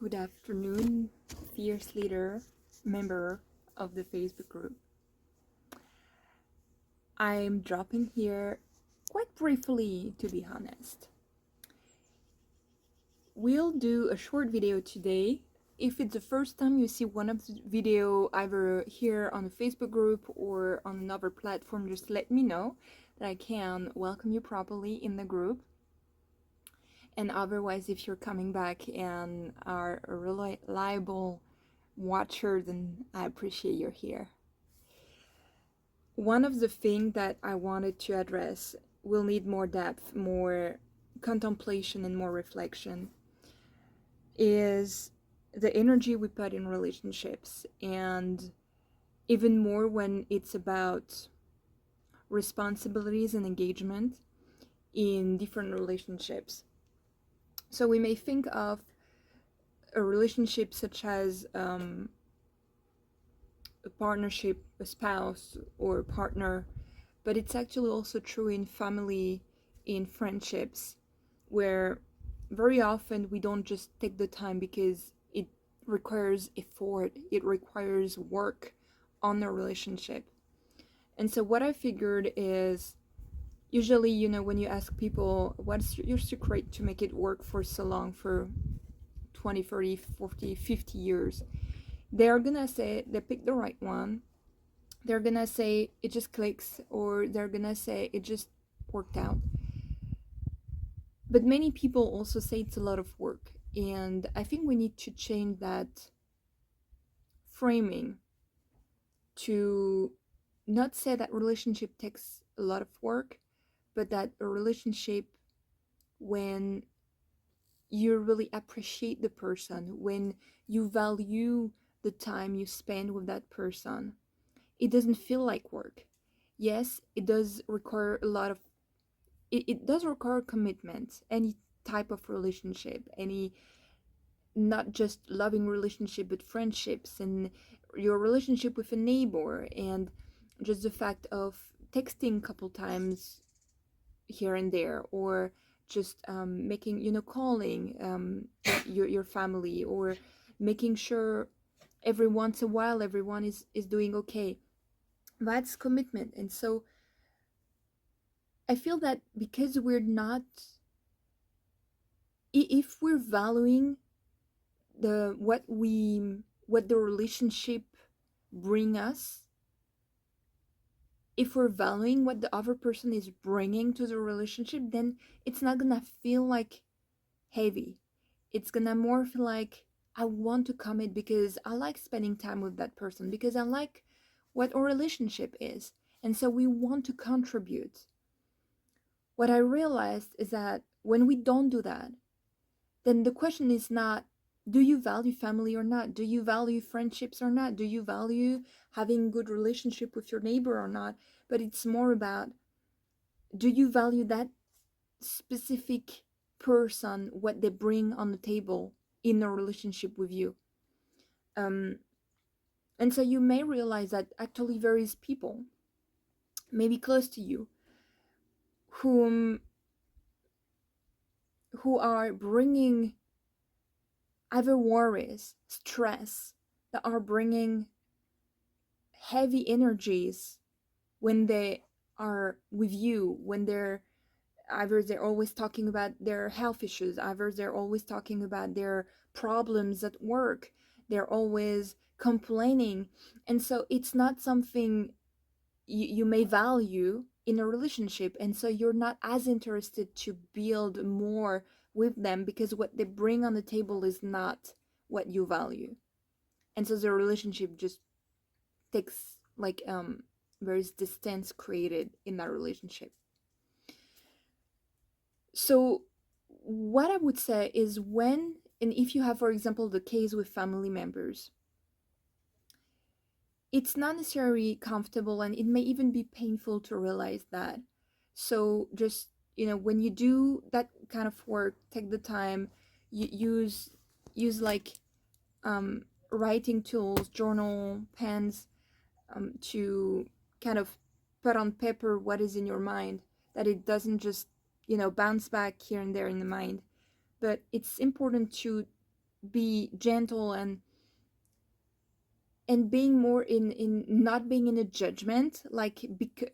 Good afternoon, fierce leader, member of the Facebook group. I'm dropping here quite briefly, to be honest. We'll do a short video today. If it's the first time you see one of the video either here on the Facebook group or on another platform, just let me know that I can welcome you properly in the group. And otherwise, if you're coming back and are a reliable watcher, then I appreciate you're here. One of the things that I wanted to address will need more depth, more contemplation, and more reflection is the energy we put in relationships, and even more when it's about responsibilities and engagement in different relationships. So we may think of a relationship such as a partnership, a spouse or a partner, but it's actually also true in family, in friendships, where very often we don't just take the time because it requires effort, it requires work on the relationship. And so what I figured is, usually, when you ask people, what's your secret to make it work for so long, for 20, 30, 40, 50 years, they're gonna say they pick the right one. They're gonna say it just clicks, or they're gonna say it just worked out. But many people also say it's a lot of work, and I think we need to change that framing to not say that relationship takes a lot of work, but that a relationship, when you really appreciate the person, when you value the time you spend with that person, it doesn't feel like work. Yes, it does require a lot of, it does require commitment, any type of relationship, any, not just loving relationship, but friendships and your relationship with a neighbor, and just the fact of texting a couple times here and there, or just making, calling your family, or making sure every once in a while everyone is doing okay. That's commitment. And so I feel that because we're not, if we're valuing what the relationship bring us, if we're valuing what the other person is bringing to the relationship, then it's not gonna feel like heavy. It's gonna more feel like, I want to commit because I like spending time with that person, because I like what our relationship is, and so we want to contribute. What I realized is that when we don't do that, then the question is not, do you value family or not? Do you value friendships or not? Do you value having good relationship with your neighbor or not? But it's more about, do you value that specific person, what they bring on the table in a relationship with you? And so you may realize that actually there is people, maybe close to you, who are bringing either worries, stress, that are bringing heavy energies when they are with you, when they're always talking about their health issues, either they're always talking about their problems at work, they're always complaining. And so it's not something you may value in a relationship, and so you're not as interested to build more with them because what they bring on the table is not what you value. And so the relationship just takes, like, there is distance created in that relationship. So what I would say is, when, and if you have, for example, the case with family members, it's not necessarily comfortable, and it may even be painful to realize that. So just, when you do that kind of work, take the time, you use like writing tools, journal, pens, to kind of put on paper what is in your mind, that it doesn't just bounce back here and there in the mind. But it's important to be gentle and being more in not being in a judgment, like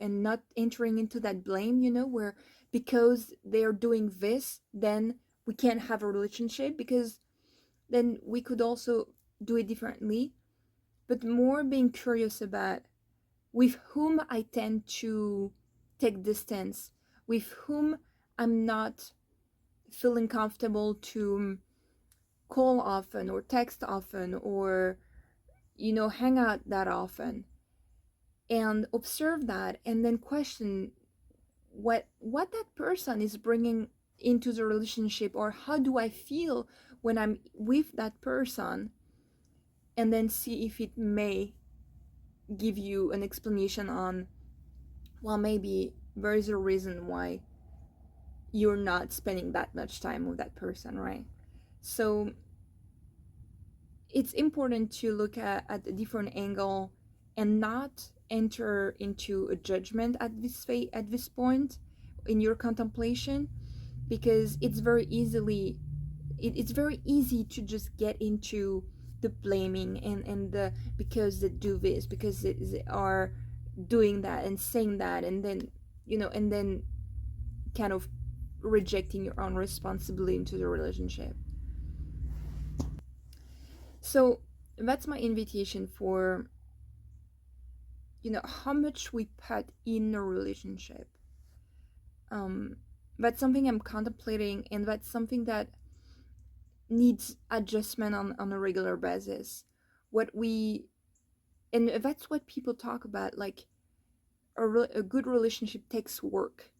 and not entering into that blame, where because they're doing this, then we can't have a relationship, because then we could also do it differently. But more being curious about with whom I tend to take distance, with whom I'm not feeling comfortable to call often or text often, or hang out that often, and observe that, and then question what that person is bringing into the relationship, or how do I feel when I'm with that person, and then see if it may give you an explanation on, well, maybe there is a reason why you're not spending that much time with that person, right? So it's important to look at a different angle and not enter into a judgment at this point in your contemplation, because it's very easy to just get into the blaming and the because they do this, because they are doing that and saying that, and then and then kind of rejecting your own responsibility into the relationship. So that's my invitation for how much we put in a relationship. um that's something I'm contemplating, and that's something that needs adjustment on a regular basis. What we And that's what people talk about, like a good relationship takes work.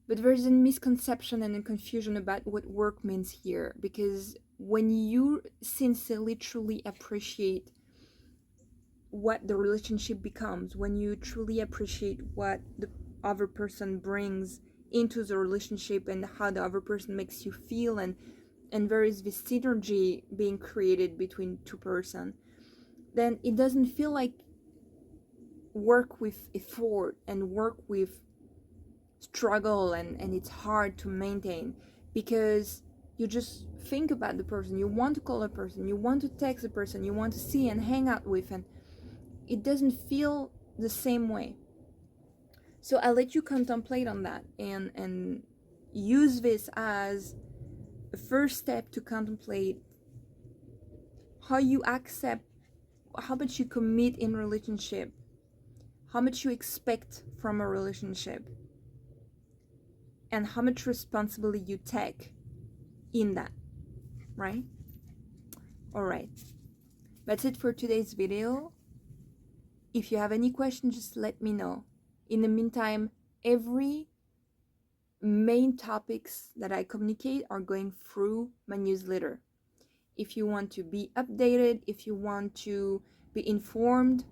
But there's a misconception and a confusion about what work means here, because when you sincerely truly appreciate what the relationship becomes, when you truly appreciate what the other person brings into the relationship and how the other person makes you feel, and there is this synergy being created between two person, then it doesn't feel like work with effort and work with struggle, and it's hard to maintain, because you just think about the person, you want to call a person, you want to text a person, you want to see and hang out with, and it doesn't feel the same way. So I let you contemplate on that, and use this as a first step to contemplate how you accept, how much you commit in relationship, how much you expect from a relationship, and how much responsibility you take in that, right? All right, that's it for today's video. If you have any questions, just let me know. In the meantime, every main topics that I communicate are going through my newsletter. If you want to be updated, if you want to be informed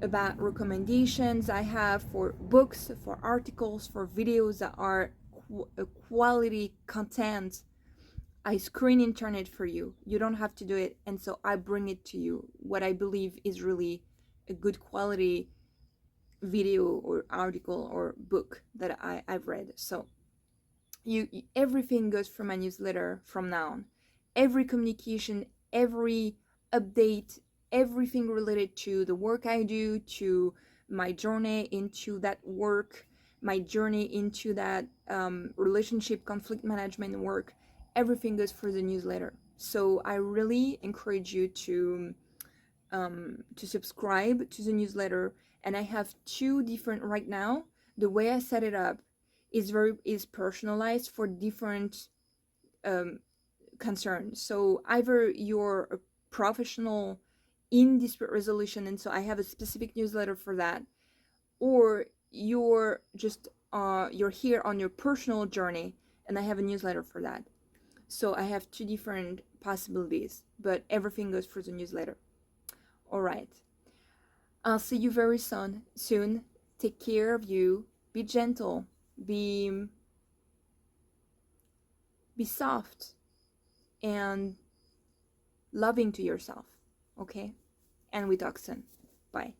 about recommendations I have for books, for articles, for videos that are quality content, I screen internet for you. You don't have to do it, and so I bring it to you, what I believe is really a good quality video or article or book that I've read. So everything goes from my newsletter from now on. Every communication, every update, everything related to the work I do, to my journey into that work, my journey into that relationship conflict management work, everything goes through the newsletter. So I really encourage you to subscribe to the newsletter. And I have two different right now. The way I set it up is personalized for different concerns. So either you're a professional in dispute resolution, and so I have a specific newsletter for that, or you're just you're here on your personal journey, and I have a newsletter for that. So I have two different possibilities, but everything goes through the newsletter. All right, I'll see you very soon. Take care of you. Be gentle. Be soft and loving to yourself. Okay? And we talk soon. Bye.